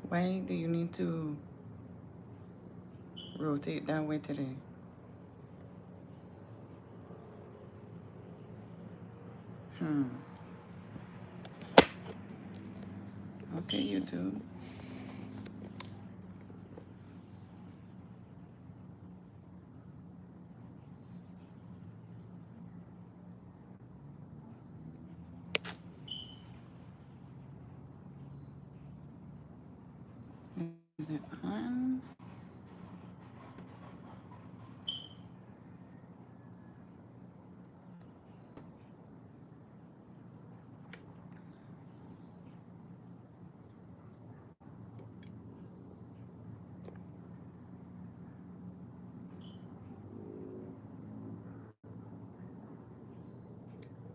Why do you need to rotate that way today? Okay, YouTube. Is it on?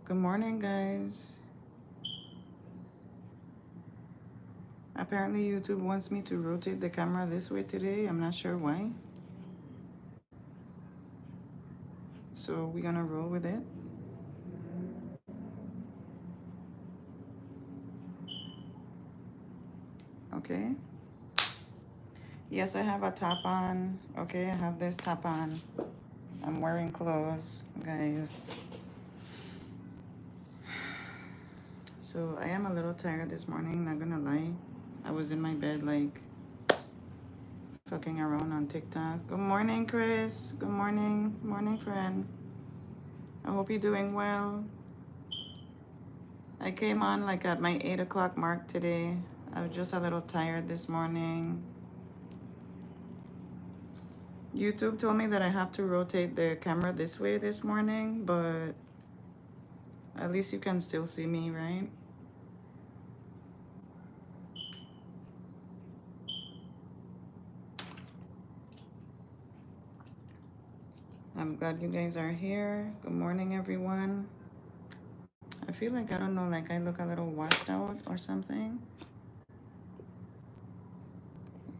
Good morning, guys. Apparently, YouTube wants me to rotate the camera this way today. I'm not sure why. So we're gonna roll with it. Okay. Yes, I have a top on. Okay, I have this top on. I'm wearing clothes, guys. So I am a little tired this morning, not gonna lie. I was in my bed like fucking around on TikTok. Good morning, Chris. Good morning. Morning, friend. I hope you're doing well. I came on like at my 8 o'clock mark today. I was just a little tired this morning. YouTube told me that I have to rotate the camera this way this morning, but at least you can still see me, right? I'm glad you guys are here. Good morning, everyone. I feel like, I don't know, like I look a little washed out or something.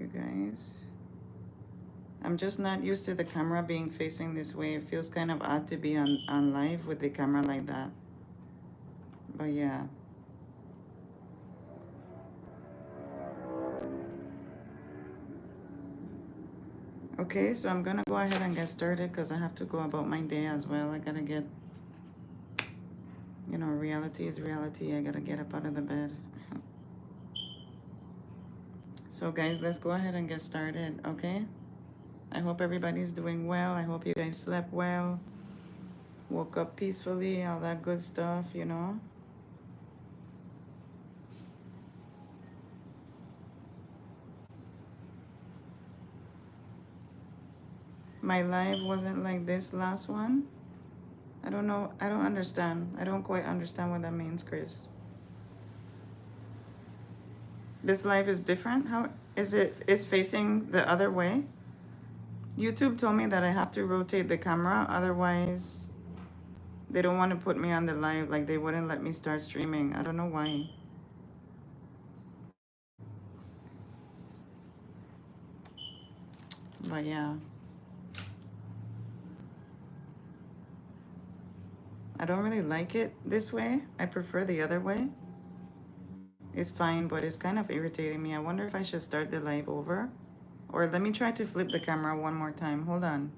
You guys. I'm just not used to the camera being facing this way. It feels kind of odd to be on live with the camera like that. But yeah. Okay, so I'm gonna go ahead and get started because I have to go about my day as well. I gotta get, you know, reality is reality. I gotta get up out of the bed. So guys, let's go ahead and get started, okay? I hope everybody's doing well. I hope you guys slept well, woke up peacefully, all that good stuff, you know? My live wasn't like this last one. I don't know. I don't understand. I don't quite understand what that means, Chris. This live is different? How is it? Is facing the other way? YouTube told me that I have to rotate the camera, otherwise they don't want to put me on the live, like they wouldn't let me start streaming. I don't know why. But yeah. I don't really like it this way. I prefer the other way. It's fine, but it's kind of irritating me. I wonder if I should start the live over. Or let me try to flip the camera one more time. Hold on.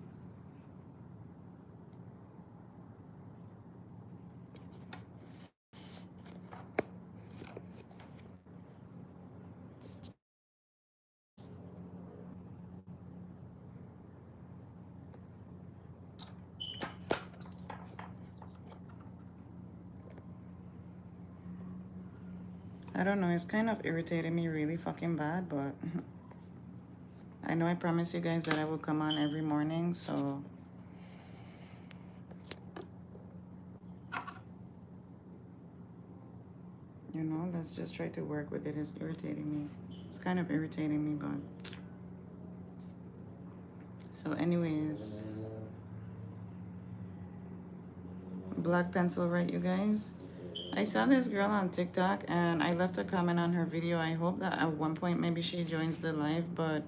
I don't know. It's kind of irritating me really fucking bad, but I know I promised you guys that I will come on every morning, so you know, let's just try to work with it. It's irritating me. It's kind of irritating me, but so anyways, black pencil, right, you guys? I saw this girl on TikTok and I left a comment on her video. I hope that at one point maybe she joins the live, but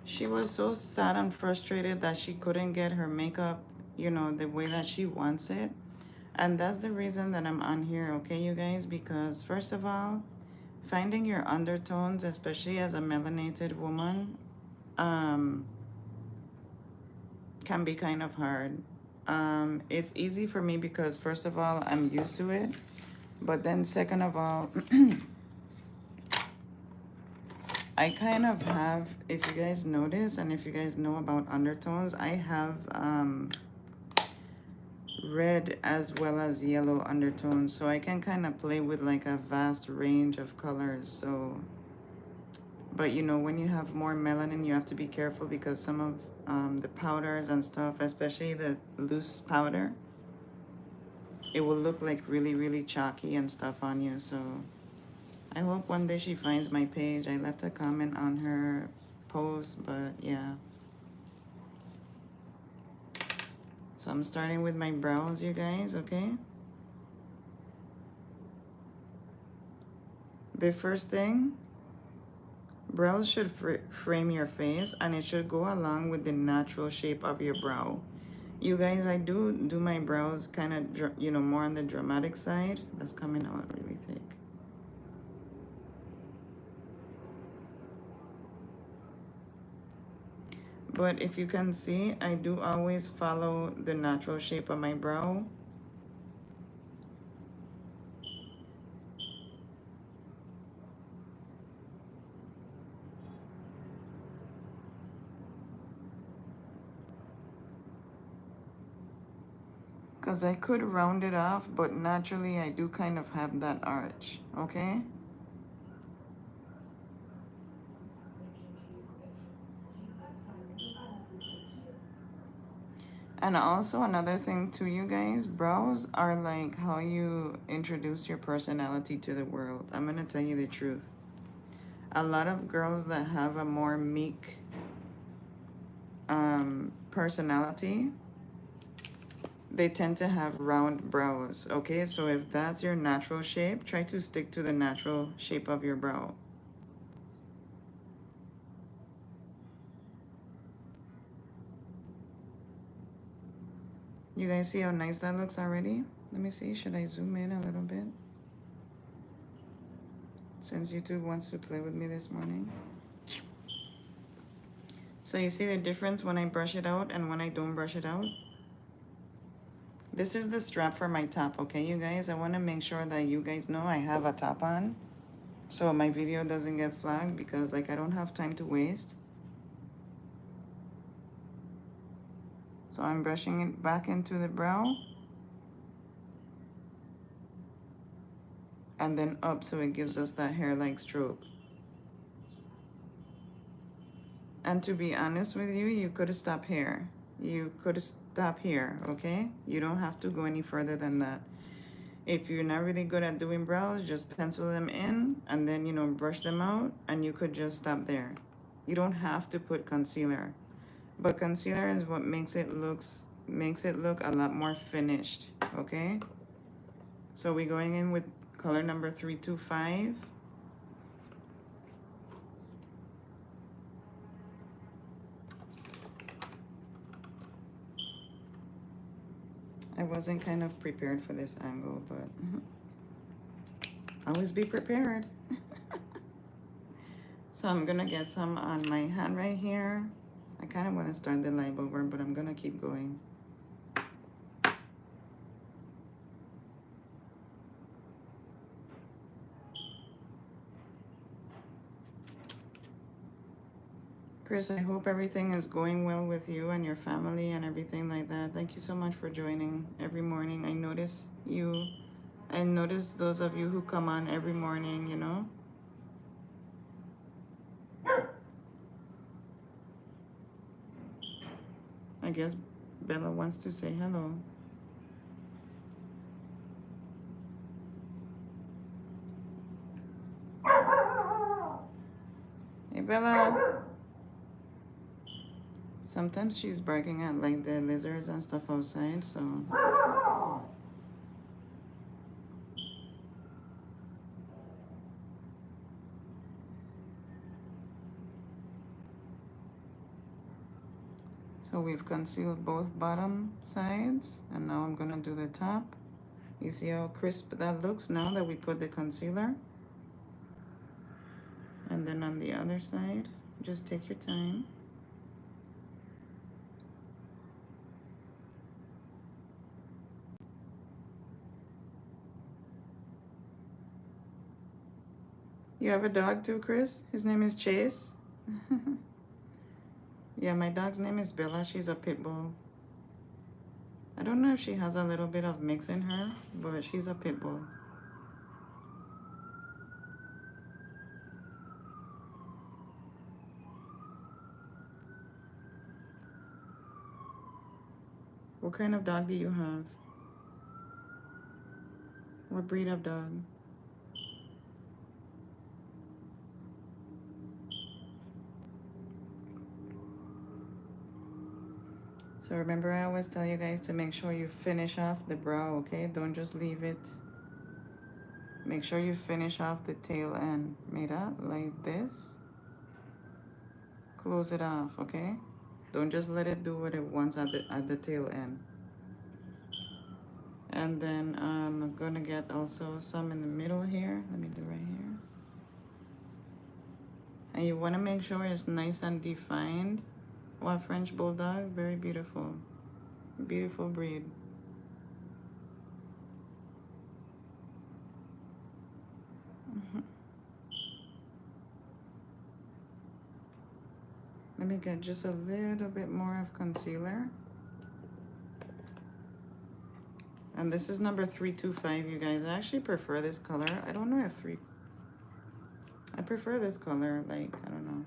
she was so sad and frustrated that she couldn't get her makeup, you know, the way that she wants it. And that's the reason that I'm on here, okay, you guys? Because first of all, finding your undertones, especially as a melanated woman, um, can be kind of hard. It's easy for me because first of all, I'm used to it. But then second of all, I kind of have, if you guys notice and if you guys know about undertones, I have red as well as yellow undertones. So I can kind of play with like a vast range of colors. So, but you know, when you have more melanin, you have to be careful because some of the powders and stuff, especially the loose powder, it will look like really, really chalky and stuff on you. So I hope one day she finds my page. I left a comment on her post, but yeah. So I'm starting with my brows, you guys, okay? The first thing, brows should frame your face and it should go along with the natural shape of your brow. You guys, I do my brows kind of, you know, more on the dramatic side. That's coming out really thick. But if you can see, I do always follow the natural shape of my brow. Because I could round it off, but naturally I do kind of have that arch, okay? And also another thing too, you guys, brows are like how you introduce your personality to the world. I'm gonna tell you the truth. A lot of girls that have a more meek personality, they tend to have round brows, okay? So if that's your natural shape, try to stick to the natural shape of your brow. You guys see how nice that looks already? Let me see, should I zoom in a little bit? Since YouTube wants to play with me this morning. So you see the difference when I brush it out and when I don't brush it out? This is the strap for my top, okay, you guys? I want to make sure that you guys know I have a top on. So my video doesn't get flagged because like I don't have time to waste. So I'm brushing it back into the brow. And then up so it gives us that hair-like stroke. And to be honest with you, you could stop here. You could stop here, okay? You don't have to go any further than that. If you're not really good at doing brows, just pencil them in and then, you know, brush them out and you could just stop there. You don't have to put concealer. But concealer is what makes it look a lot more finished, okay? So we're going in with color number 325. I wasn't kind of prepared for this angle, but always be prepared. So I'm gonna get some on my hand right here. I kind of want to start the live over, but I'm gonna keep going. Chris, I hope everything is going well with you and your family and everything like that. Thank you so much for joining every morning. I notice you. I notice those of you who come on every morning, you know. I guess Bella wants to say hello. Hey, Bella. Sometimes she's barking at like the lizards and stuff outside, so. So we've concealed both bottom sides, and now I'm gonna do the top. You see how crisp that looks now that we put the concealer? And then on the other side, just take your time. You have a dog too, Chris? His name is Chase. Yeah, my dog's name is Bella. She's a pit bull. I don't know if she has a little bit of mix in her, but she's a pit bull. What kind of dog do you have? What breed of dog? So remember, I always tell you guys to make sure you finish off the brow, okay? Don't just leave it. Make sure you finish off the tail end. Mira, like this. Close it off, okay? Don't just let it do what it wants at the tail end. And then I'm gonna get also some in the middle here. Let me do right here. And you wanna make sure it's nice and defined. Wow, French Bulldog, very beautiful. Beautiful breed. Let me get just a little bit more of concealer. And this is number 325, you guys. I actually prefer this color. I don't know if I prefer this color, like, I don't know.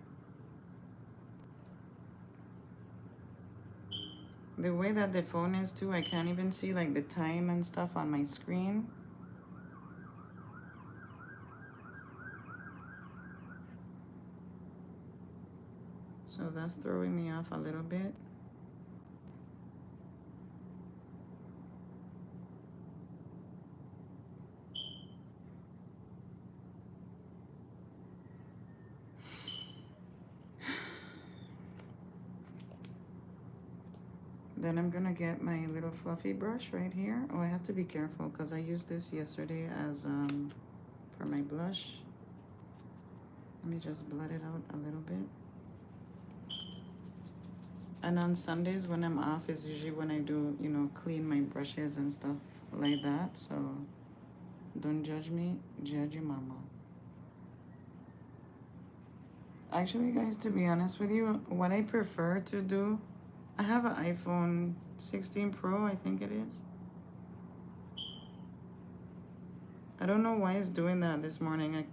The way that the phone is too, I can't even see like the time and stuff on my screen. So that's throwing me off a little bit. Then I'm gonna get my little fluffy brush right here. Oh, I have to be careful because I used this yesterday as for my blush. Let me just blot it out a little bit. And on Sundays when I'm off is usually when I do, you know, clean my brushes and stuff like that. So don't judge me, judge your mama. Actually, guys, to be honest with you, what I prefer to do, I have an iPhone 16 Pro, I think it is. I don't know why it's doing that this morning.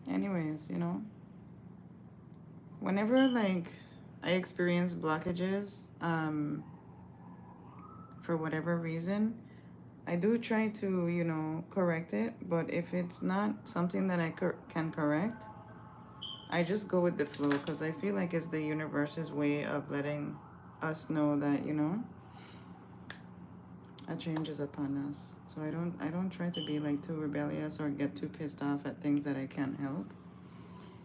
Anyways, you know, whenever like I experience blockages, for whatever reason, I do try to, you know, correct it. But if it's not something that I can correct, I just go with the flow because I feel like it's the universe's way of letting us know that, you know, a change is upon us. So I don't try to be like too rebellious or get too pissed off at things that I can't help.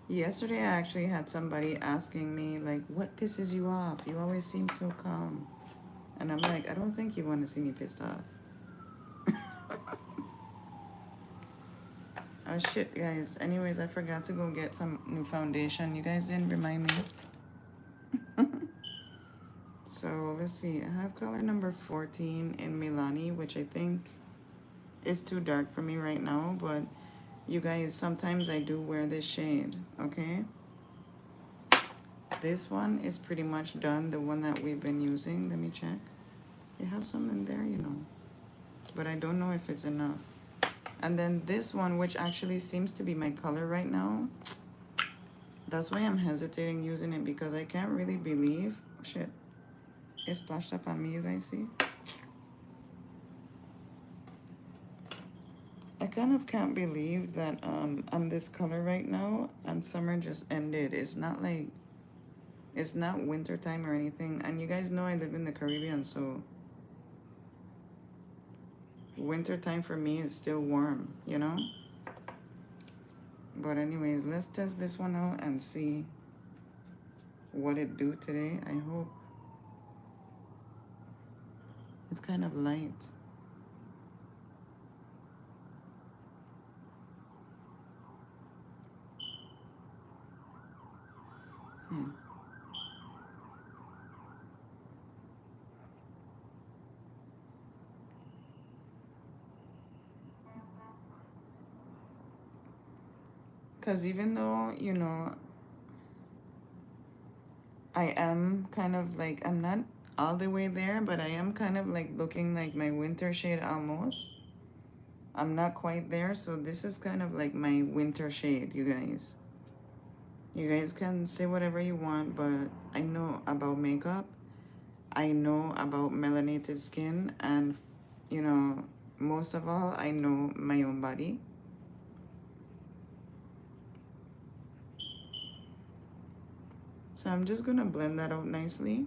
Yesterday I actually had somebody asking me like, what pisses you off? You always seem so calm. And I'm like, I don't think you want to see me pissed off. Oh shit, guys. Anyways, I forgot to go get some new foundation. You guys didn't remind me. So let's see. I have color number 14 in Milani, which I think is too dark for me right now. But you guys, sometimes I do wear this shade, okay? This one is pretty much done, the one that we've been using. Let me check. You have some in there, you know. But I don't know if it's enough. And then this one, which actually seems to be my color right now, that's why I'm hesitating using it because I can't really believe, oh shit, it splashed up on me, you guys see? I kind of can't believe that I'm this color right now and summer just ended. It's not like, it's not winter time or anything. And you guys know I live in the Caribbean, so winter time for me is still warm, you know? But anyways, let's test this one out and see what it do today. I hope. It's kind of light. Because even though, you know, I am kind of like, I'm not all the way there, but I am kind of like looking like my winter shade almost. I'm not quite there, so this is kind of like my winter shade, you guys. You guys can say whatever you want, but I know about makeup. I know about melanated skin, and you know, most of all, I know my own body. So I'm just gonna blend that out nicely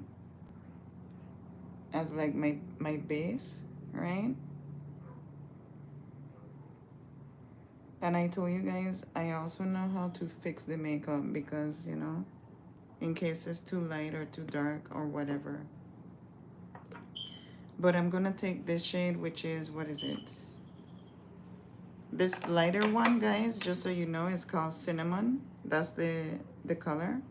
as like my base, right? And I told you guys, I also know how to fix the makeup because, you know, in case it's too light or too dark or whatever. But I'm gonna take this shade, which is, what is it? This lighter one, guys, just so you know, is called Cinnamon. That's the color.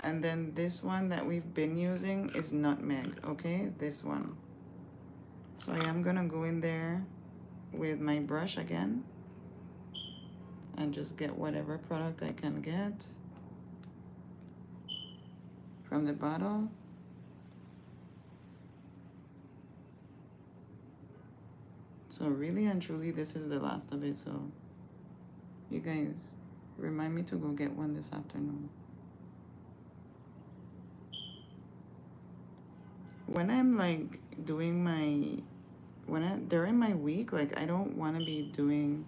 And then this one that we've been using is Nutmeg, okay? This one. So I am gonna go in there with my brush again and just get whatever product I can get from the bottle. So really and truly, this is the last of it. So you guys, remind me to go get one this afternoon. When I'm like doing my, during my week, like I don't want to be doing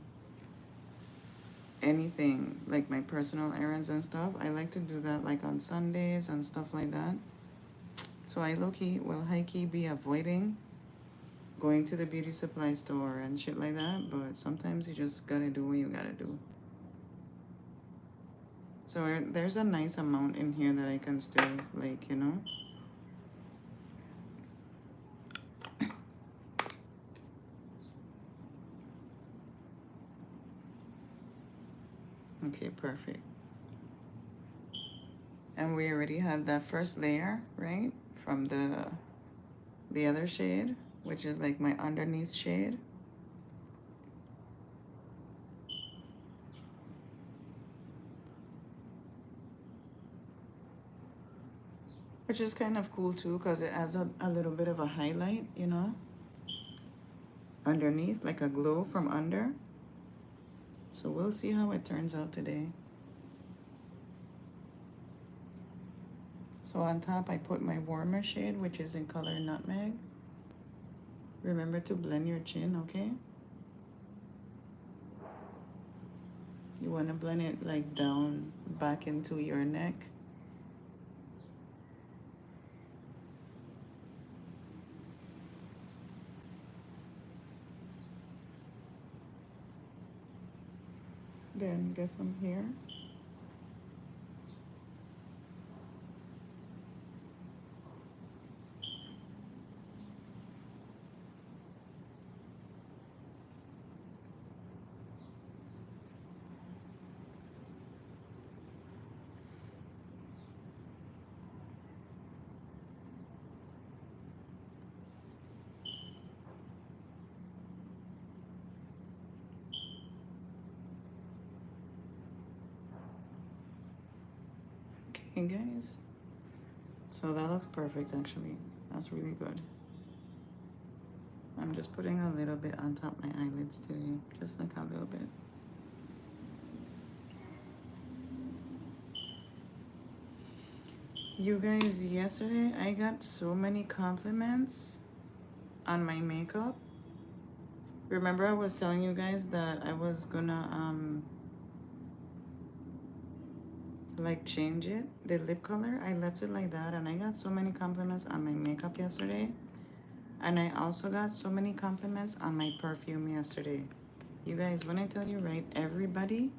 anything like my personal errands and stuff. I like to do that like on Sundays and stuff like that. So I low-key, well, high-key be avoiding going to the beauty supply store and shit like that, but sometimes you just gotta do what you gotta do. So there's a nice amount in here that I can still, like, you know. Okay, perfect. And we already had that first layer, right? From the other shade, which is like my underneath shade. Which is kind of cool too, because it adds a little bit of a highlight, you know, underneath, like a glow from under. So we'll see how it turns out today. So on top, I put my warmer shade, which is in color Nutmeg. Remember to blend your chin, okay? You want to blend it like down back into your neck. Then get some here. Okay, guys. So that looks perfect, actually. That's really good. I'm just putting a little bit on top my eyelids today, just like a little bit. You guys, yesterday I got so many compliments on my makeup. Remember I was telling you guys that I was gonna like change it, the lip color. I left it like that, and I got so many compliments on my makeup yesterday. And I also got so many compliments on my perfume yesterday. You guys, when I tell you, right, everybody,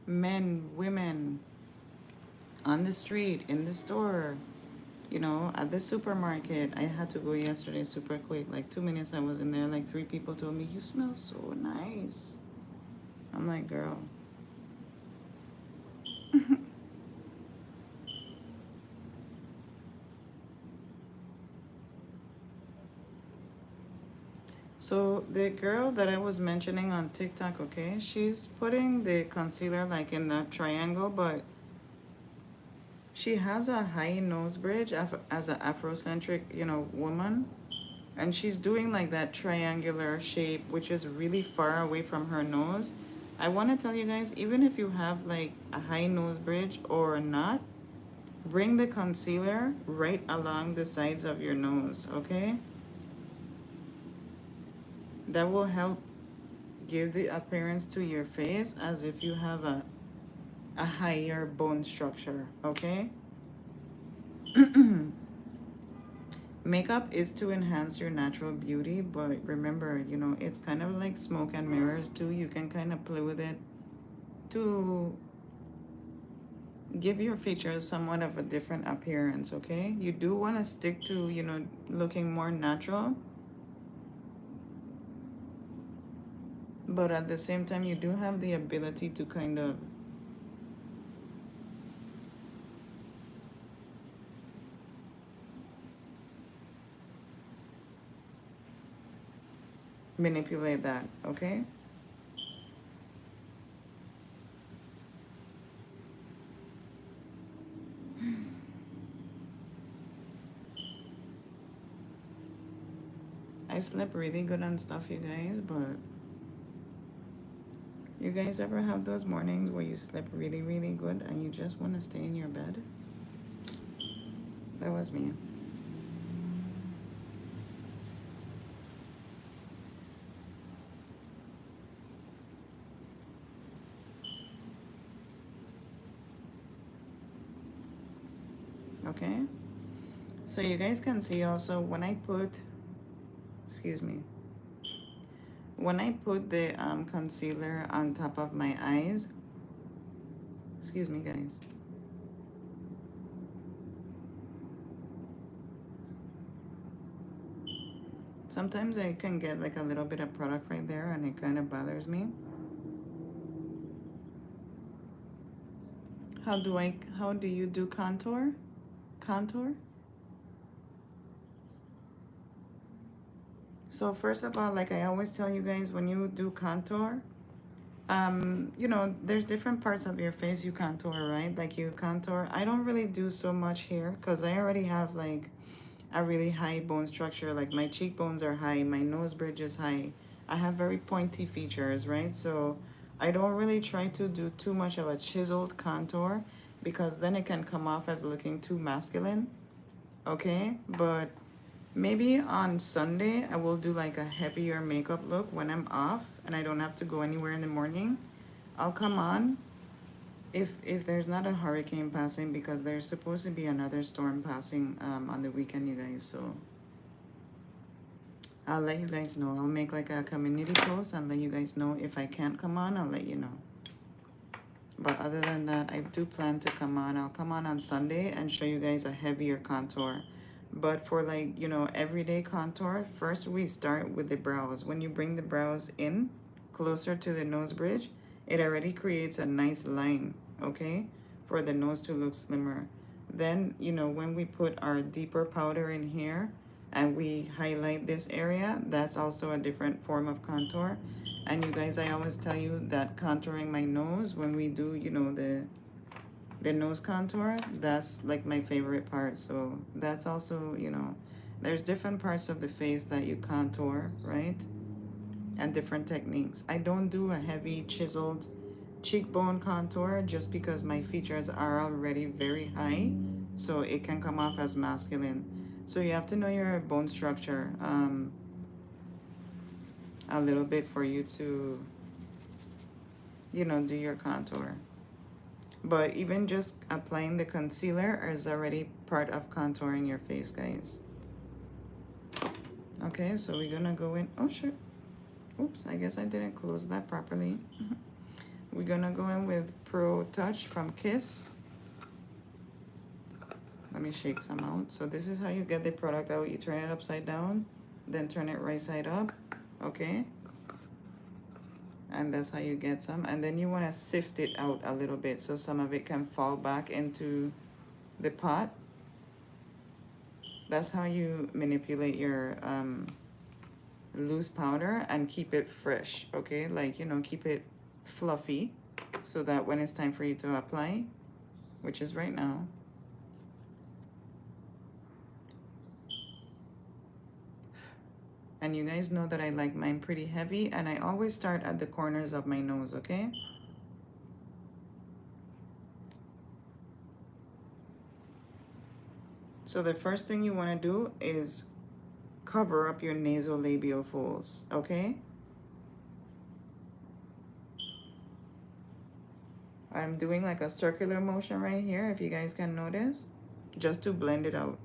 men, women, on the street, in the store, you know, at the supermarket. I had to go yesterday super quick, like 2 minutes I was in there. Like 3 people told me, you smell so nice. I'm like, girl. So the girl that I was mentioning on TikTok, okay, she's putting the concealer like in the triangle, but she has a high nose bridge as an Afrocentric, woman. And she's doing like that triangular shape, which is really far away from her nose. I want to tell you guys, even if you have like a high nose bridge or not, bring the concealer right along the sides of your nose, okay? That will help give the appearance to your face as if you have a higher bone structure, okay? Makeup is to enhance your natural beauty, but remember, it's kind of like smoke and mirrors too. You can kind of play with it to give your features somewhat of a different appearance, okay? You do want to stick to, looking more natural, but at the same time, you do have the ability to kind of manipulate that, okay? I slept really good on stuff, you guys, but you guys ever have those mornings where you slept really, really good and you just want to stay in your bed? That was me. Okay? So you guys can see also when I put, excuse me, when I put the concealer on top of my eyes, excuse me guys, sometimes I can get like a little bit of product right there and it kind of bothers me. How do you do contour? Contour? So first of all, like I always tell you guys, when you do contour, there's different parts of your face you contour, right? Like you contour. I don't really do so much here because I already have like a really high bone structure. Like my cheekbones are high, my nose bridge is high. I have very pointy features, right? So I don't really try to do too much of a chiseled contour because then it can come off as looking too masculine, okay? But maybe on Sunday I will do like a heavier makeup look when I'm off and I don't have to go anywhere in the morning. I'll come on if there's not a hurricane passing because there's supposed to be another storm passing on the weekend, you guys. So I'll let you guys know. I'll make like a community post and let you guys know. If I can't come on, I'll let you know. But other than that, I do plan to come on. I'll come on Sunday and show you guys a heavier contour. But for like, everyday contour, first we start with the brows. When you bring the brows in closer to the nose bridge, it already creates a nice line, okay, for the nose to look slimmer. Then, when we put our deeper powder in here and we highlight this area, that's also a different form of contour. And you guys, I always tell you that contouring my nose, when we do, the nose contour, that's like my favorite part. So that's also, there's different parts of the face that you contour, right? And different techniques. I don't do a heavy chiseled cheekbone contour just because my features are already very high, so it can come off as masculine. So you have to know your bone structure a little bit for you to, do your contour. But even just applying the concealer is already part of contouring your face, guys. Okay, so we're gonna go in. Oh, sure. Oops, I guess I didn't close that properly. We're gonna go in with Pro Touch from Kiss. Let me shake some out. So this is how you get the product out. You turn it upside down, then turn it right side up, okay? And that's how you get some. And then you wanna sift it out a little bit so some of it can fall back into the pot. That's how you manipulate your loose powder and keep it fresh, okay? Like, you know, keep it fluffy so that when it's time for you to apply, which is right now, and you guys know that I like mine pretty heavy, and I always start at the corners of my nose, okay? So the first thing you want to do is cover up your nasolabial folds, okay? I'm doing like a circular motion right here, if you guys can notice, just to blend it out.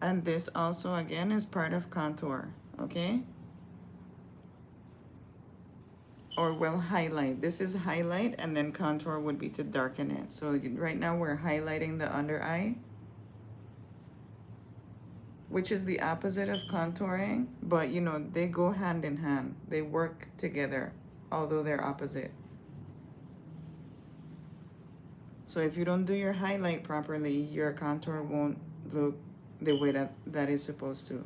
And this also, again, is part of contour, okay? Or well, highlight. This is highlight, and then contour would be to darken it. So right now we're highlighting the under eye, which is the opposite of contouring, but you know, they go hand in hand. They work together, although they're opposite. So if you don't do your highlight properly, your contour won't look the way that is supposed to.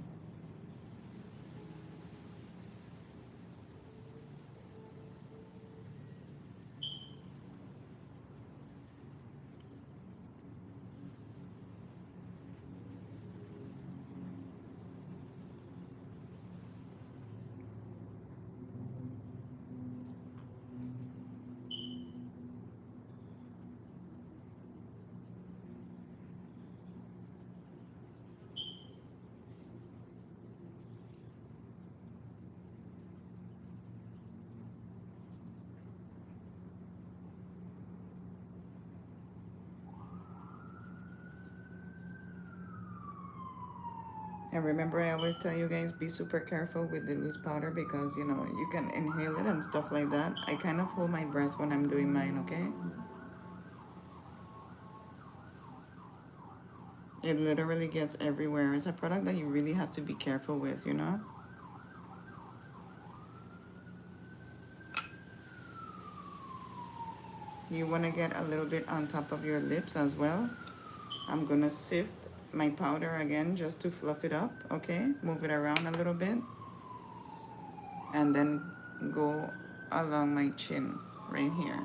And remember, I always tell you guys, be super careful with the loose powder because, you know, you can inhale it and stuff like that. I kind of hold my breath when I'm doing mine, okay? It literally gets everywhere. It's a product that you really have to be careful with, you know? You want to get a little bit on top of your lips as well. I'm going to sift my powder again just to fluff it up, okay? Move it around a little bit. And then go along my chin right here,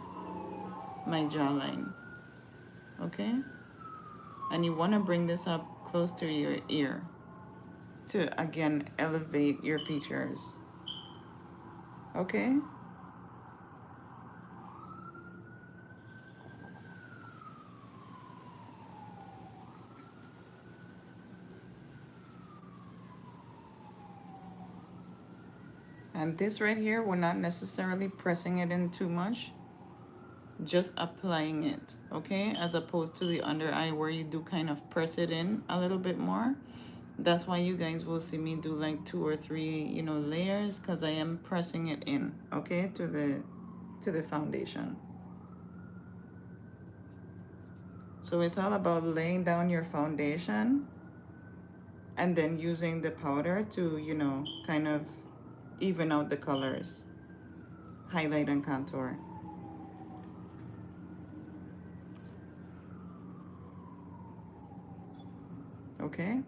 my jawline, okay? And you want to bring this up close to your ear to, again, elevate your features, okay? And this right here, we're not necessarily pressing it in too much, just applying it, okay? As opposed to the under eye where you do kind of press it in a little bit more. That's why you guys will see me do like 2 or 3, you know, layers, because I am pressing it in, okay, to the foundation. So it's all about laying down your foundation and then using the powder to, you know, kind of even out the colors, highlight and contour. Okay?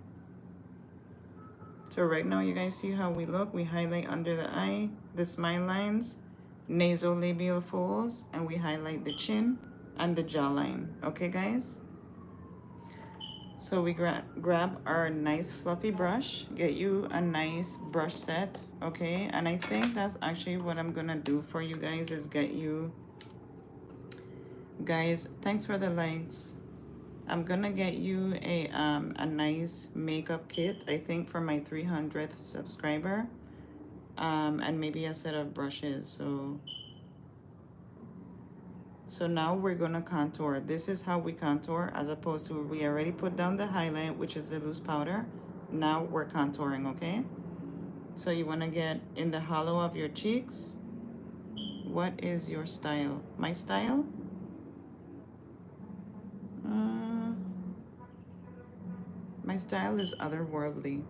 So right now you guys see how we look. We highlight under the eye, the smile lines, nasolabial folds, and we highlight the chin and the jawline. Okay, guys? So we grab our nice fluffy brush, get you a nice brush set, okay? And I think that's actually what I'm gonna do for you guys is get you, guys, thanks for the likes. I'm gonna get you a nice makeup kit, I think for my 300th subscriber, and maybe a set of brushes. So now we're gonna contour. This is how we contour, as opposed to we already put down the highlight, which is the loose powder. Now we're contouring, okay? So you wanna get in the hollow of your cheeks. What is your style? My style? My style is otherworldly.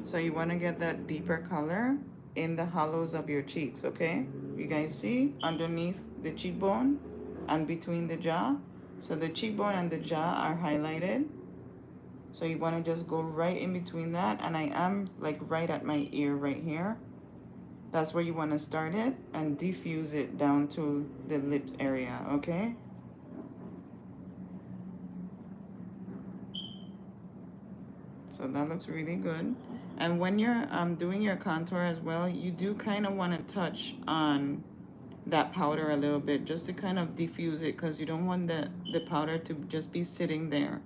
So you want to get that deeper color in the hollows of your cheeks, okay? You guys see underneath the cheekbone and between the jaw? So the cheekbone and the jaw are highlighted. So you want to just go right in between that. And I am like right at my ear right here. That's where you want to start it and diffuse it down to the lip area, okay? So that looks really good. And when you're doing your contour as well, you do kind of want to touch on that powder a little bit just to kind of diffuse it because you don't want the powder to just be sitting there.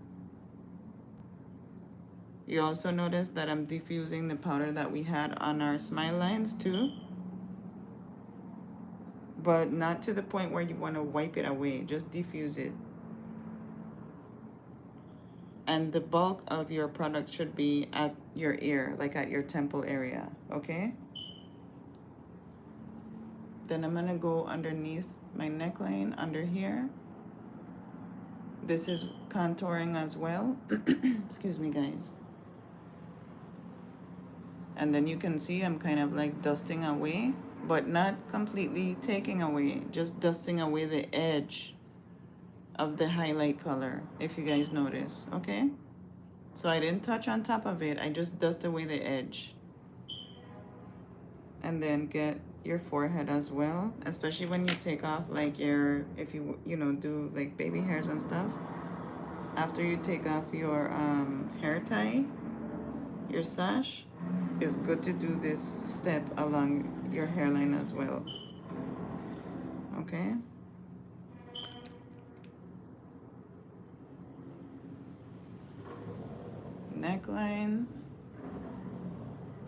You also notice that I'm diffusing the powder that we had on our smile lines too, but not to the point where you want to wipe it away. Just diffuse it. And the bulk of your product should be at your ear, like at your temple area, okay? Then I'm gonna go underneath my neckline under here. This is contouring as well. Excuse me, guys. And then you can see I'm kind of like dusting away, but not completely taking away, just dusting away the edge of the highlight color, if you guys notice, okay? So I didn't touch on top of it, I just dust away the edge. And then get your forehead as well, especially when you take off like your, if you know, do like baby hairs and stuff. After you take off your hair tie, your sash, it's good to do this step along your hairline as well, okay? Neckline.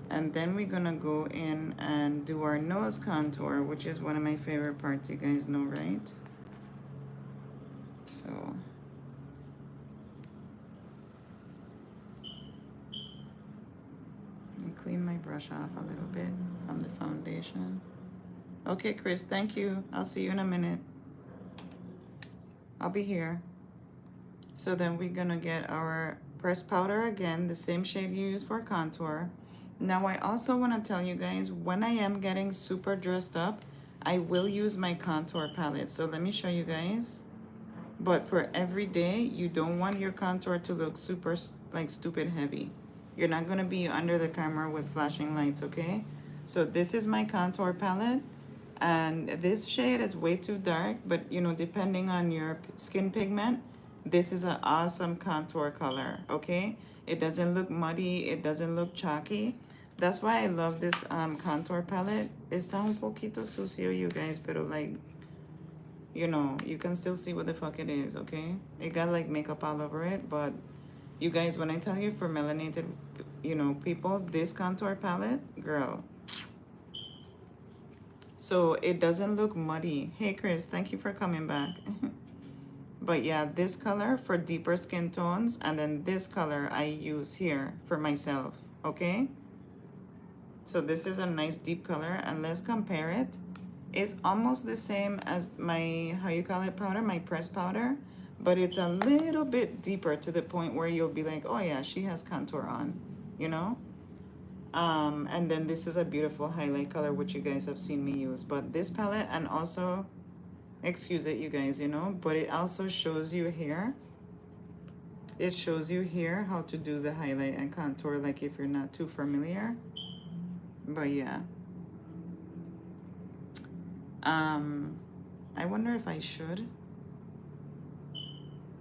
And then we're gonna go in and do our nose contour, which is one of my favorite parts, you guys know, right? So let me clean my brush off a little bit from the foundation. Okay, Chris, thank you. I'll see you in a minute. I'll be here. So then we're gonna get our pressed powder again, the same shade you use for contour. Now I also want to tell you guys, when I am getting super dressed up, I will use my contour palette. So let me show you guys. But for every day, you don't want your contour to look super like stupid heavy. You're not going to be under the camera with flashing lights, okay? So this is my contour palette. And this shade is way too dark, but you know, depending on your skin pigment, this is an awesome contour color, okay? It doesn't look muddy, it doesn't look chalky. That's why I love this contour palette. Está un poquito sucio, you guys, pero like, you know, you can still see what the fuck it is, okay? It got like makeup all over it, but you guys, when I tell you for melanated, you know, people, this contour palette, girl. So it doesn't look muddy. Hey, Chris, thank you for coming back. But yeah, this color for deeper skin tones, and then this color I use here for myself, okay? So this is a nice deep color, and let's compare it. It's almost the same as my, how you call it, powder, my pressed powder, but it's a little bit deeper to the point where you'll be like, oh yeah, she has contour on, you know? And then this is a beautiful highlight color, which you guys have seen me use. But this palette, and also, excuse it, you guys, you know, but it also shows you here. It shows you here how to do the highlight and contour, like if you're not too familiar. But yeah. I wonder if I should.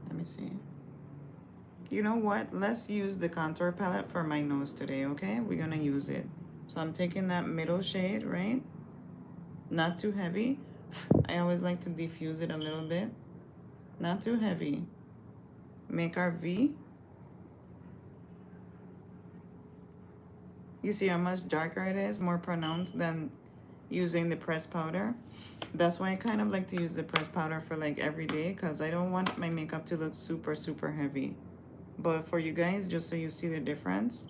Let me see. You know what? Let's use the contour palette for my nose today, okay? We're gonna use it. So I'm taking that middle shade, right? Not too heavy. I always like to diffuse it a little bit. Not too heavy. Make our V. You see how much darker it is, more pronounced than using the pressed powder. That's why I kind of like to use the pressed powder for like every day, because I don't want my makeup to look super, super heavy. But for you guys, just so you see the difference.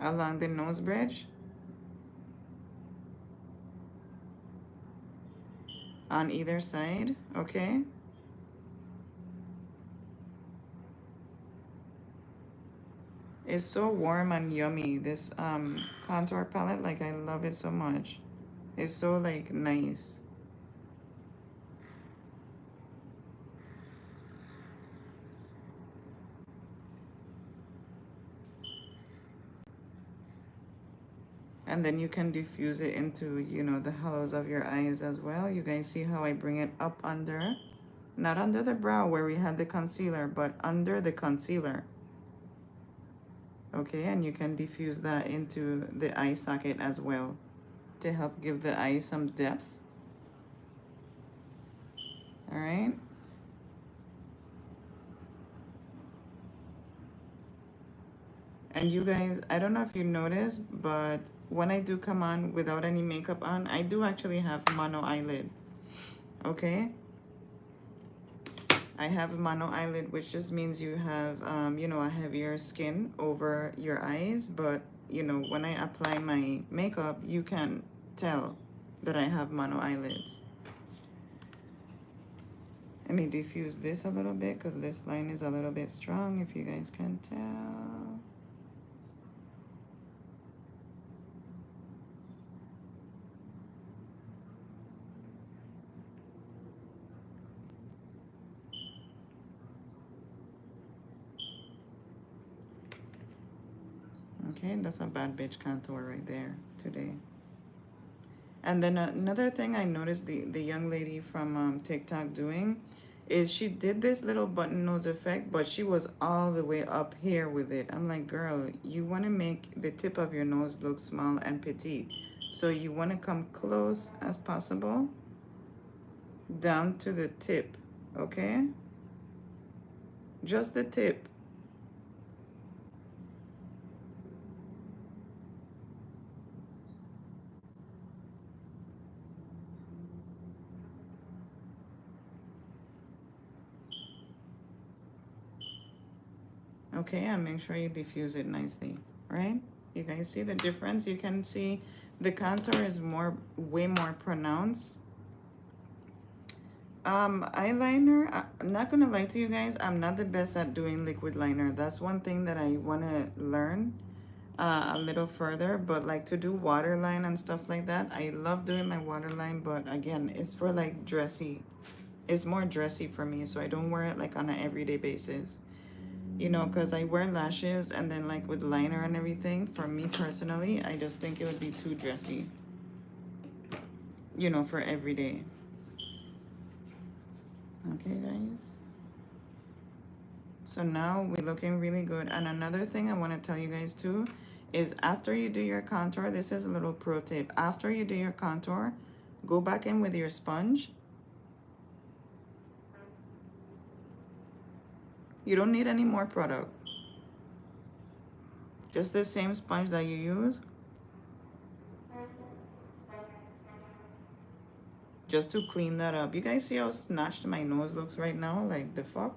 Along the nose bridge. on either side, okay? It's so warm and yummy. This contour palette, like I love it so much. It's so like nice. And then you can diffuse it into, you know, the hollows of your eyes as well. You guys see how I bring it up under? Not under the brow where we had the concealer, but under the concealer. Okay, and you can diffuse that into the eye socket as well to help give the eye some depth. All right. And you guys, I don't know if you noticed, but when I do come on without any makeup on, I do actually have mono eyelid. Okay. I have a mono eyelid, which just means you have, you know, a heavier skin over your eyes. But, you know, when I apply my makeup, you can tell that I have mono eyelids. Let me diffuse this a little bit because this line is a little bit strong, if you guys can tell. Okay, that's a bad bitch contour right there today. And then another thing I noticed the young lady from TikTok doing is she did this little button nose effect, but she was all the way up here with it. I'm like, girl, you want to make the tip of your nose look small and petite. So you want to come close as possible down to the tip, okay? Just the tip. Okay, and make sure you diffuse it nicely, right? You guys see the difference? You can see the contour is way more pronounced. Eyeliner, I'm not gonna lie to you guys, I'm not the best at doing liquid liner. That's one thing that I wanna learn a little further, but like to do waterline and stuff like that, I love doing my waterline, but again, it's for like dressy. It's more dressy for me, so I don't wear it like on an everyday basis. You know, because I wear lashes and then like with liner and everything, for me personally, I just think it would be too dressy, you know, for every day. Okay, guys. So now we're looking really good. And another thing I want to tell you guys too is after you do your contour, this is a little pro tip. After you do your contour, go back in with your sponge. You don't need any more product. Just the same sponge that you use. Just to clean that up. You guys see how snatched my nose looks right now? Like the fuck?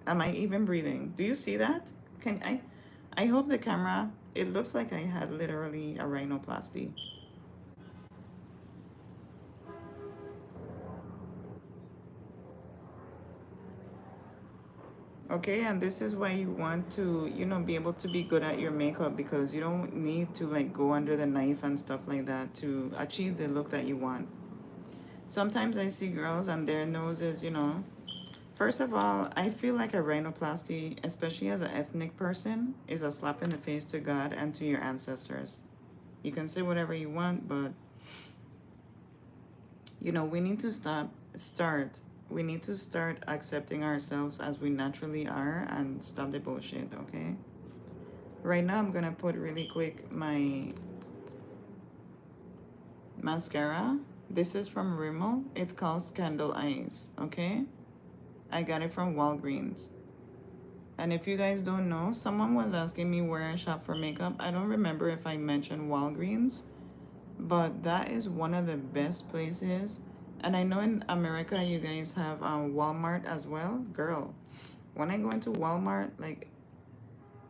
Am I even breathing? Do you see that? I hope the camera, it looks like I had literally a rhinoplasty. Okay, and this is why you want to, you know, be able to be good at your makeup, because you don't need to like go under the knife and stuff like that to achieve the look that you want. Sometimes I see girls and their noses, you know, first of all, I feel like a rhinoplasty, especially as an ethnic person, is a slap in the face to God and to your ancestors. You can say whatever you want, but you know, we need to we need to start accepting ourselves as we naturally are and stop the bullshit, okay? Right now, I'm gonna put really quick my mascara. This is from Rimmel. It's called Scandal Eyes, okay? I got it from Walgreens. And if you guys don't know, someone was asking me where I shop for makeup. I don't remember if I mentioned Walgreens, but that is one of the best places. And I know in America you guys have Walmart as well. Girl, when I go into Walmart, like,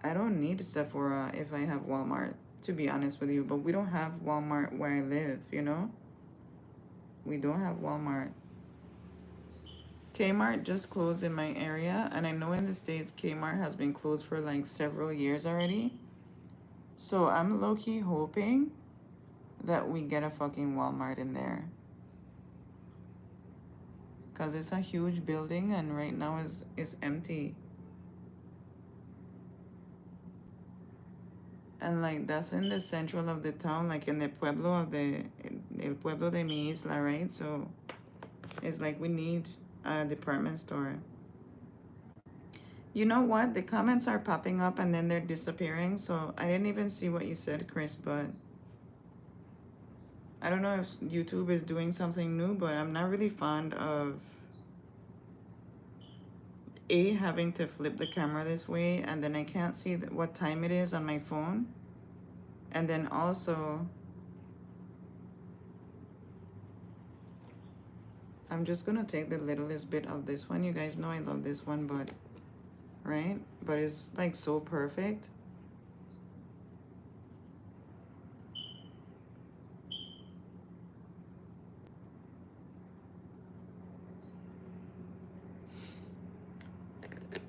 I don't need Sephora if I have Walmart, to be honest with you. But we don't have Walmart where I live, you know? We don't have Walmart. Kmart just closed in my area, and I know in the States Kmart has been closed for like several years already. So I'm low-key hoping that we get a fucking Walmart in there. Because it's a huge building and right now is empty. And like that's in the central of the town, like in the pueblo of the El Pueblo de mi Isla, right? So it's like we need a department store. You know what? The comments are popping up and then they're disappearing. So I didn't even see what you said, Chris, but I don't know if YouTube is doing something new, but I'm not really fond of having to flip the camera this way, and then I can't see what time it is on my phone. And then also, I'm just gonna take the littlest bit of this one. You guys know I love this one, but right? But it's like so perfect.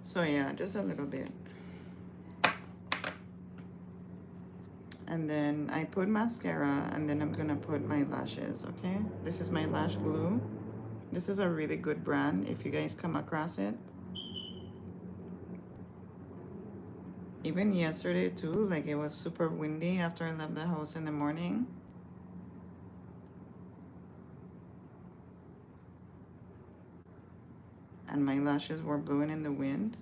So yeah, just a little bit. And then I put mascara, and then I'm gonna put my lashes, okay? This is my lash glue. This is a really good brand if you guys come across it. Even yesterday too, like it was super windy after I left the house in the morning. And my lashes were blowing in the wind.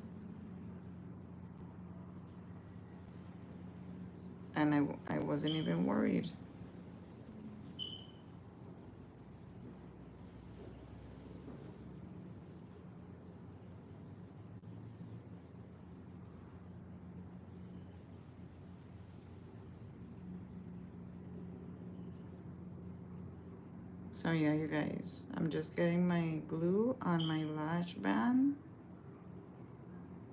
And I wasn't even worried. So yeah, you guys, I'm just getting my glue on my lash band.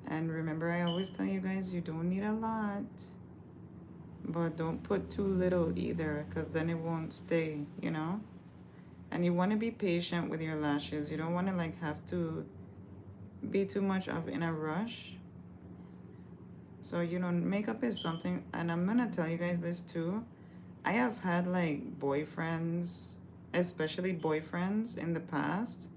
And remember, I always tell you guys, you don't need a lot. But don't put too little either, because then it won't stay, you know? And you want to be patient with your lashes. You don't want to like have to be too much of in a rush. So, you know, makeup is something, and I'm going to tell you guys this too. I have had like boyfriends, especially boyfriends in the past,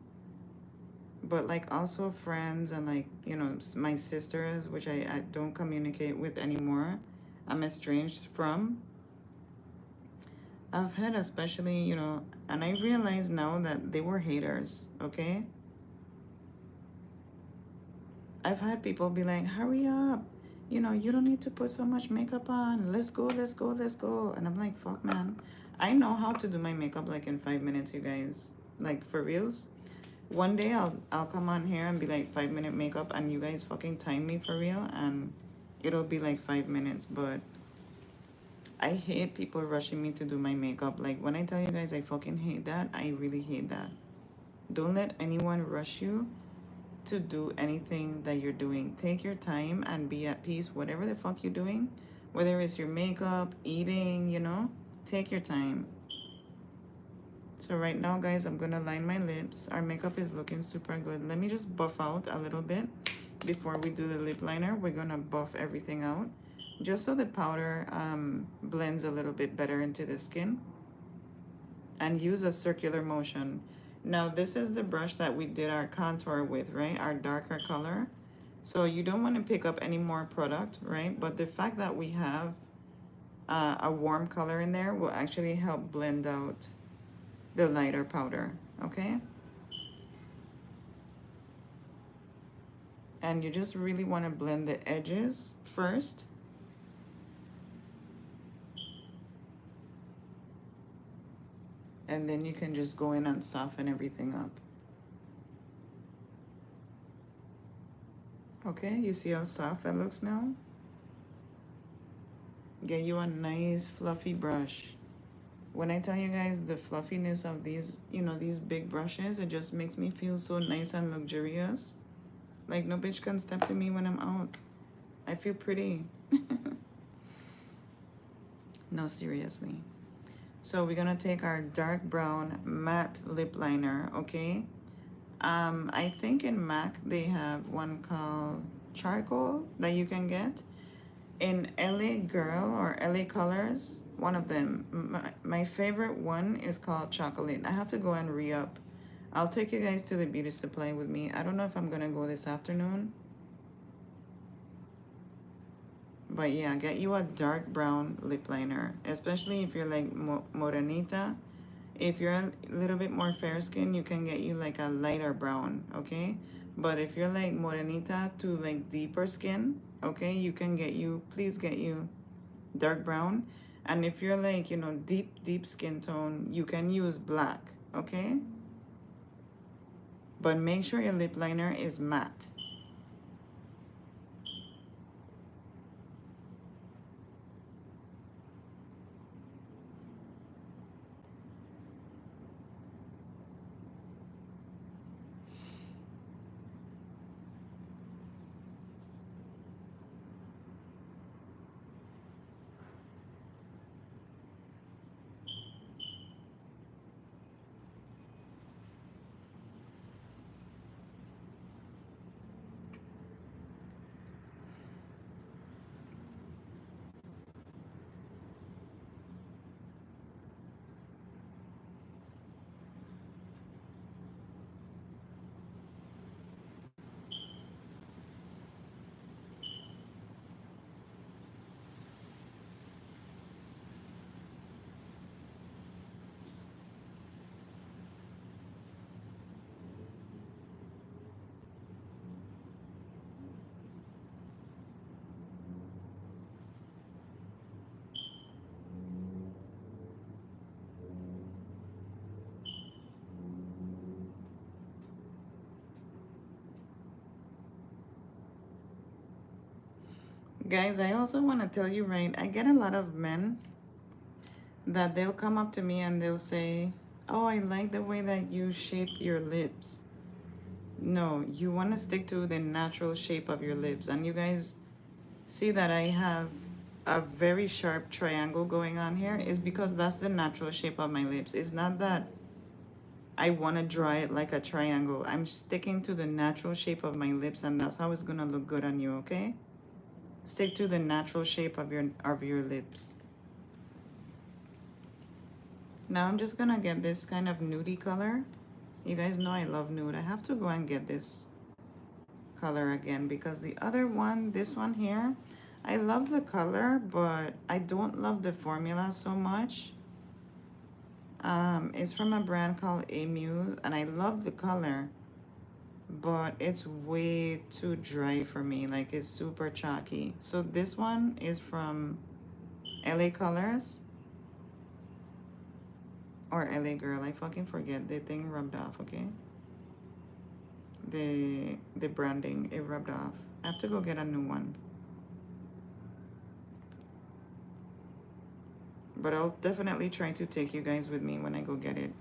but like also friends and like, you know, my sisters, which I don't communicate with anymore. I'm estranged from. I've had especially, you know, and I realize now that they were haters, okay? I've had people be like, hurry up. You know, you don't need to put so much makeup on. Let's go, let's go, let's go. And I'm like, fuck, man. I know how to do my makeup like in 5 minutes, you guys. Like, for reals. One day I'll come on here and be like 5-minute makeup and you guys fucking time me for real and it'll be like 5 minutes. But I hate people rushing me to do my makeup. Like, when I tell you guys I fucking hate that, I really hate that. Don't let anyone rush you to do anything that you're doing. Take your time and be at peace, whatever the fuck you're doing. Whether it's your makeup, eating, you know, take your time. So right now, guys, I'm gonna line my lips. Our makeup is looking super good. Let me just buff out a little bit before we do the lip liner. We're gonna buff everything out just so the powder blends a little bit better into the skin. And use a circular motion. Now this is the brush that we did our contour with, right? Our darker color. So you don't want to pick up any more product, right? But the fact that we have a warm color in there will actually help blend out the lighter powder, okay? And you just really want to blend the edges first. And then you can just go in and soften everything up. Okay, you see how soft that looks now? Get you a nice fluffy brush. When I tell you guys the fluffiness of these, you know, these big brushes, it just makes me feel so nice and luxurious. Like no bitch can step to me when I'm out. I feel pretty. No, seriously. So we're gonna take our dark brown matte lip liner, okay? I think in MAC they have one called charcoal that you can get. In LA Girl or LA Colors, one of them. My favorite one is called Chocolate. I have to go and re-up. I'll take you guys to the beauty supply with me. I don't know if I'm gonna go this afternoon. But yeah, get you a dark brown lip liner, especially if you're like morenita. If you're a little bit more fair skin, you can get you like a lighter brown, okay? But if you're like morenita to like deeper skin, okay, you can get you, please get you dark brown. And if you're like, you know, deep skin tone, you can use black, okay? But make sure your lip liner is matte. Guys, I also want to tell you, right, I get a lot of men that they'll come up to me and they'll say, oh, I like the way that you shape your lips. No, you want to stick to the natural shape of your lips. And you guys see that I have a very sharp triangle going on here is because that's the natural shape of my lips. It's not that I want to draw it like a triangle. I'm sticking to the natural shape of my lips, and that's how it's going to look good on you, okay? Stick to the natural shape of your lips. Now I'm just gonna get this kind of nudie color. You guys know I love nude. I have to go and get this color again because the other one, this one here, I love the color, but I don't love the formula so much. It's from a brand called Amuse, and I love the color, but it's way too dry for me. Like, it's super chalky. So this one is from LA Colors or LA Girl. I fucking forget. The thing rubbed off, okay? The branding, it rubbed off. I have to go get a new one. But I'll definitely try to take you guys with me when I go get it.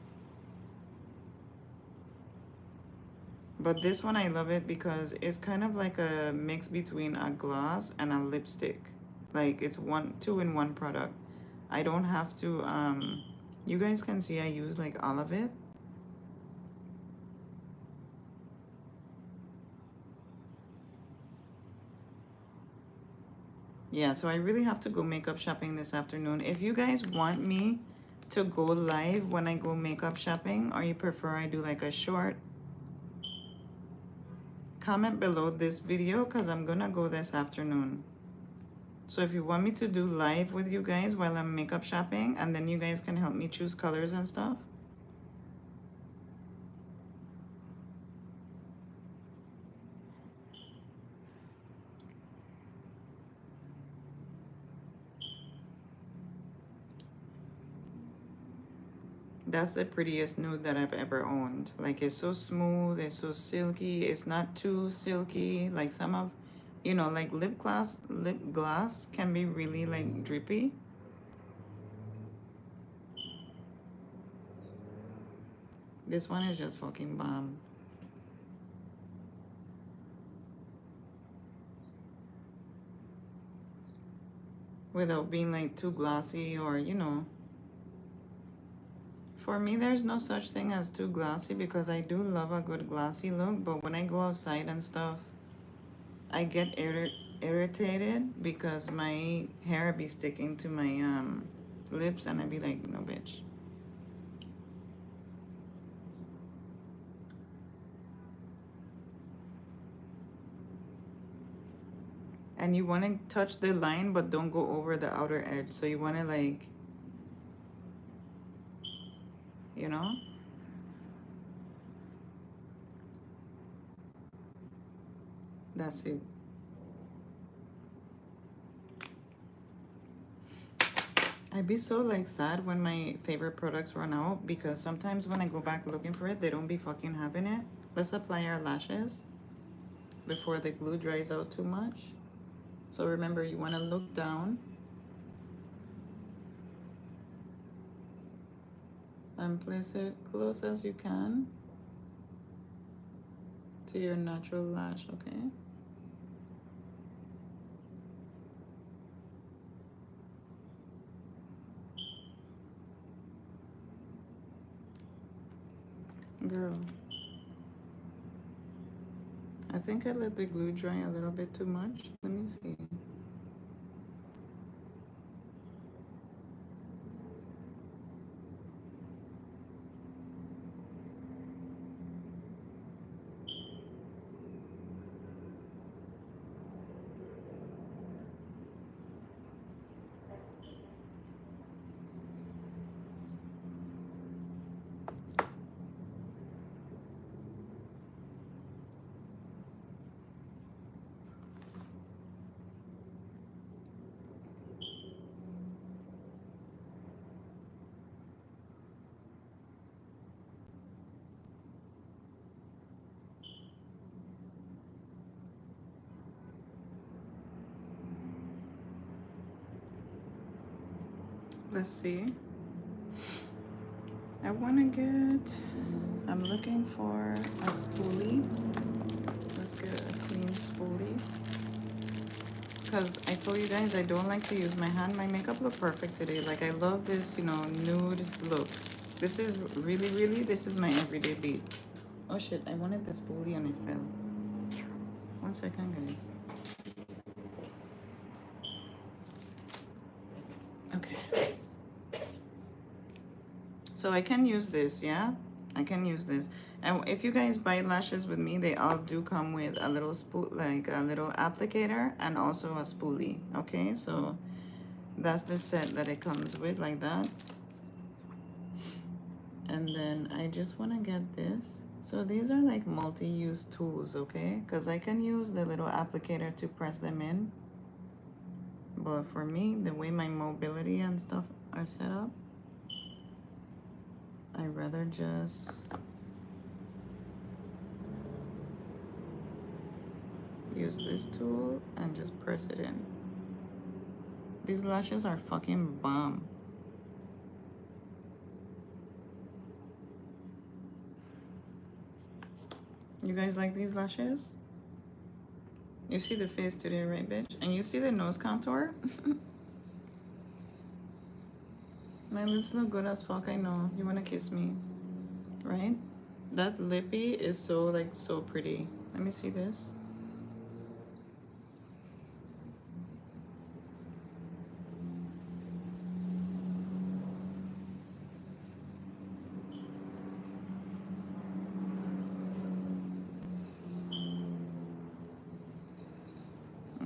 But this one, I love it because it's kind of like a mix between a gloss and a lipstick. Like, it's two in one product. I don't have to, you guys can see I use like all of it. Yeah, so I really have to go makeup shopping this afternoon. If you guys want me to go live when I go makeup shopping, or you prefer I do like a short, comment below this video because I'm gonna go this afternoon. So if you want me to do live with you guys while I'm makeup shopping, and then you guys can help me choose colors and stuff. That's the prettiest nude that I've ever owned. Like, it's so smooth, it's so silky, it's not too silky. Like some of, you know, like lip gloss can be really like drippy. This one is just fucking bomb. Without being like too glossy or, you know. For me, there's no such thing as too glossy because I do love a good glossy look, but when I go outside and stuff, I get irritated because my hair be sticking to my lips and I be like, no, bitch. And you want to touch the line, but don't go over the outer edge. So you want to like, you know? That's it. I'd be so like sad when my favorite products run out because sometimes when I go back looking for it, they don't be fucking having it. Let's apply our lashes before the glue dries out too much. So remember, you want to look down and place it close as you can to your natural lash, okay? Girl, I think I let the glue dry a little bit too much. Let me see. Let's see. I want to get, I'm looking for a spoolie. Let's get a clean spoolie. Because I told you guys I don't like to use my hand. My makeup look perfect today. Like I love this, you know, nude look. This is really, this is my everyday beat. Oh shit, I wanted the spoolie and it fell. 1 second, guys. Okay. So I can use this, yeah? I can use this. And if you guys buy lashes with me, they all do come with a little like a little applicator and also a spoolie, okay? So that's the set that it comes with, like that. And then I just want to get this. So these are like multi-use tools, okay? Because I can use the little applicator to press them in. But for me, the way my mobility and stuff are set up, I'd rather just use this tool and just press it in. These lashes are fucking bomb. You guys like these lashes? You see the face today, right, bitch? And you see the nose contour? My lips look good as fuck, I know. You wanna kiss me, right? That lippy is so, like, so pretty. Let me see this.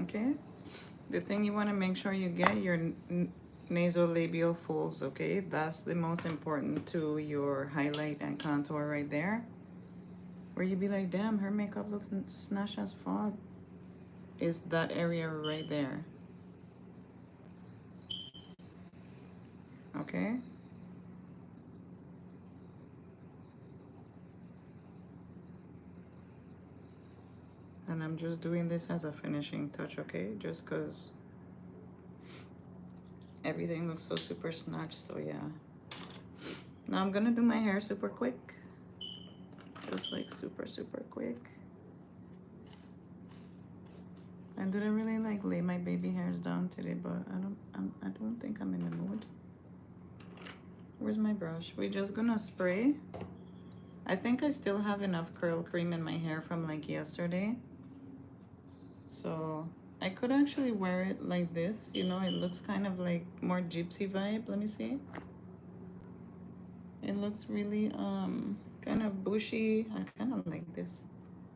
Okay? The thing you wanna make sure you get your nasolabial folds, okay? That's the most important to your highlight and contour right there. Where you be like, damn, her makeup looks snatched as fuck. Is that area right there. Okay? And I'm just doing this as a finishing touch, okay? Just because everything looks so super snatched, so yeah. Now I'm gonna do my hair super quick. Just like super quick. I didn't really like lay my baby hairs down today, but I don't think I'm in the mood. Where's my brush? We're just gonna spray. I think I still have enough curl cream in my hair from like yesterday. So I could actually wear it like this. You know, it looks kind of like more gypsy vibe. Let me see. It looks really kind of bushy. I kind of like this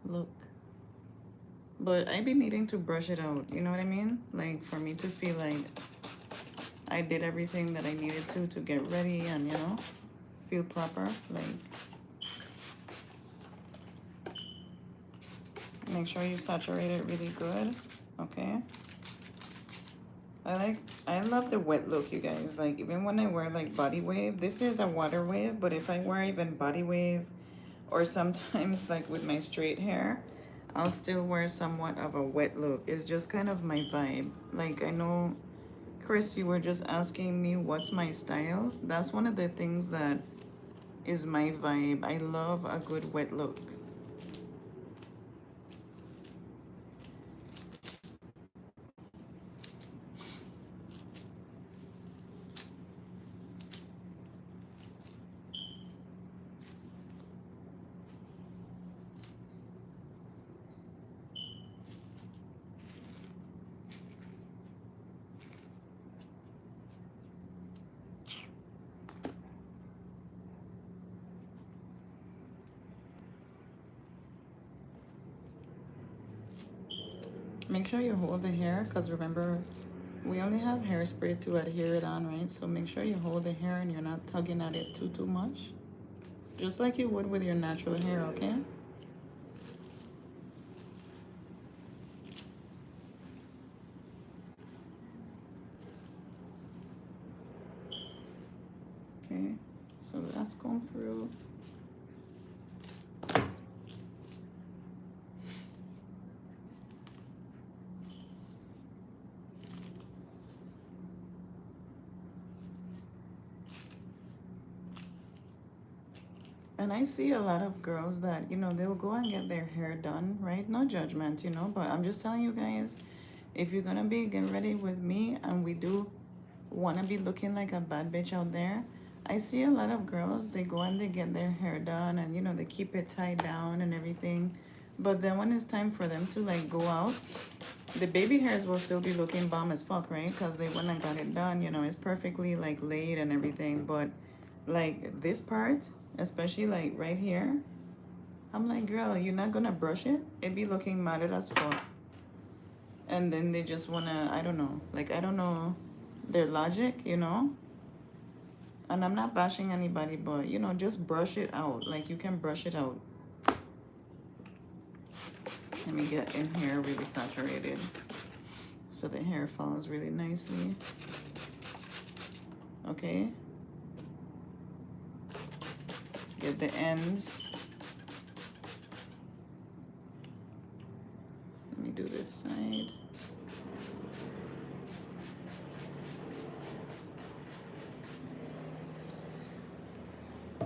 look. But I be needing to brush it out. You know what I mean? Like for me to feel like I did everything that I needed to get ready and, you know, feel proper. Like, make sure you saturate it really good. Okay. I love the wet look, you guys. Like, even when I wear like body wave, this is a water wave, but if I wear even body wave or sometimes like with my straight hair, I'll still wear somewhat of a wet look. It's just kind of my vibe. Like, I know, Chris, you were just asking me what's my style. That's one of the things that is my vibe. I love a good wet look. Make sure you hold the hair, because remember, we only have hairspray to adhere it on, right? So make sure you hold the hair and you're not tugging at it too much. Just like you would with your natural hair, okay? Okay, so that's going through. And I see a lot of girls that, you know, they'll go and get their hair done, right? No judgment, you know, but I'm just telling you guys, if you're gonna be getting ready with me and we do wanna be looking like a bad bitch out there, I see a lot of girls, they go and they get their hair done and, you know, they keep it tied down and everything. But then when it's time for them to like go out, the baby hairs will still be looking bomb as fuck, right? Because they went and got it done, you know, it's perfectly like laid and everything. But like this part, especially like right here, I'm like, girl, you're not gonna brush it? It be looking matted as fuck. And then they just wanna, I don't know, like, I don't know their logic, you know? And I'm not bashing anybody, but, you know, just brush it out. Like, you can brush it out. Let me get in here really saturated so the hair falls really nicely. Okay. Get the ends. Let me do this side.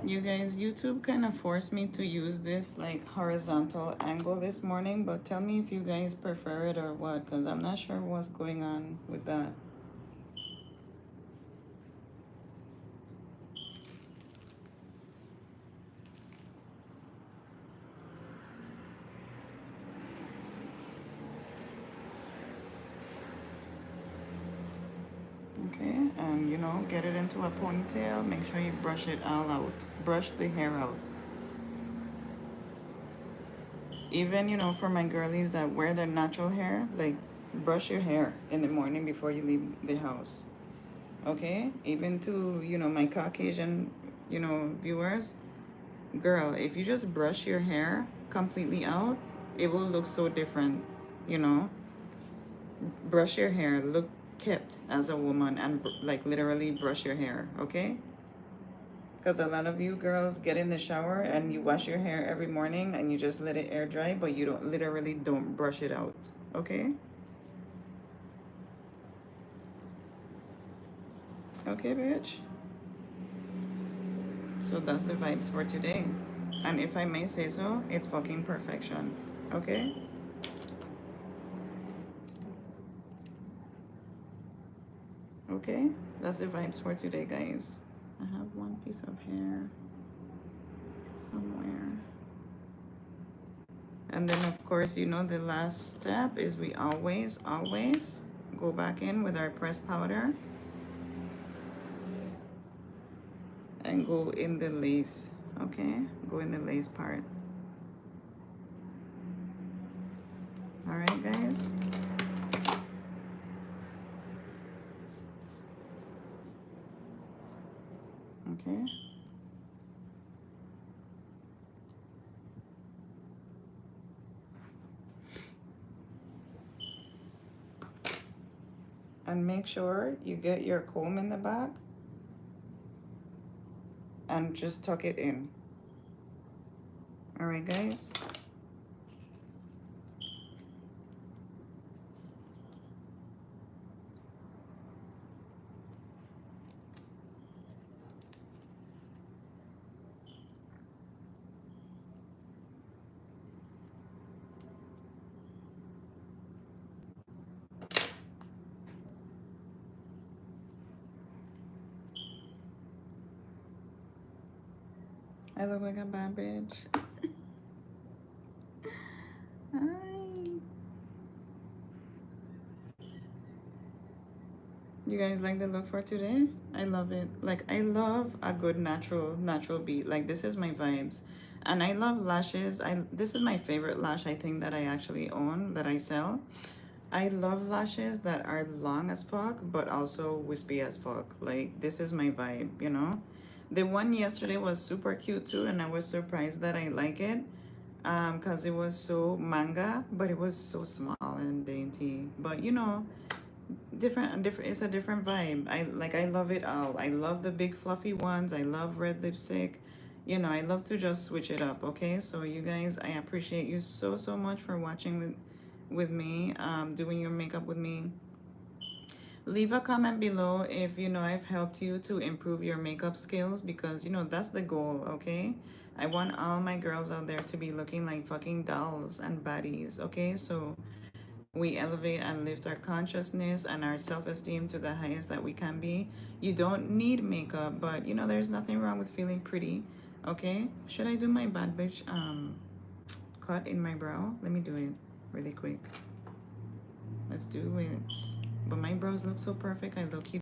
You guys, YouTube kind of forced me to use this like horizontal angle this morning, but tell me if you guys prefer it or what, because I'm not sure what's going on with that. Okay, and you know, get it into a ponytail. Make sure you brush it all out. Brush the hair out. Even, you know, for my girlies that wear their natural hair, like, brush your hair in the morning before you leave the house. Okay? Even to, you know, my Caucasian, you know, viewers, girl, if you just brush your hair completely out, it will look so different, you know? Brush your hair, look kept as a woman, and like literally brush your hair, okay? Because a lot of you girls get in the shower and you wash your hair every morning and you just let it air dry, but you don't literally don't brush it out, okay? Okay, bitch. So that's the vibes for today. And if I may say so, it's fucking perfection, okay? Okay, that's the vibes for today, guys. I have one piece of hair somewhere. And then of course, you know, the last step is we always go back in with our pressed powder and go in the lace. Okay, go in the lace part. All right, guys. Okay. And make sure you get your comb in the back and just tuck it in. All right, guys. I look like a bad bitch. Hi. You guys like the look for today? I love it. Like, I love a good natural beat. Like, this is my vibes. And I love lashes. This is my favorite lash, I think, that I actually own, that I sell. I love lashes that are long as fuck, but also wispy as fuck. Like, this is my vibe, you know? The one yesterday was super cute too, and I was surprised that I like it. Because it was so manga, but it was so small and dainty. But you know, different it's a different vibe. I love it all. I love the big fluffy ones. I love red lipstick. You know, I love to just switch it up. Okay, so you guys, I appreciate you so much for watching with me, doing your makeup with me. Leave a comment below if you know I've helped you to improve your makeup skills, because you know that's the goal. Okay, I want all my girls out there to be looking like fucking dolls and baddies. Okay, so we elevate and lift our consciousness and our self-esteem to the highest that we can be. You don't need makeup, but you know there's nothing wrong with feeling pretty. Okay, should I do my bad bitch cut in my brow? Let me do it really quick. Let's do it. But my brows look so perfect. I look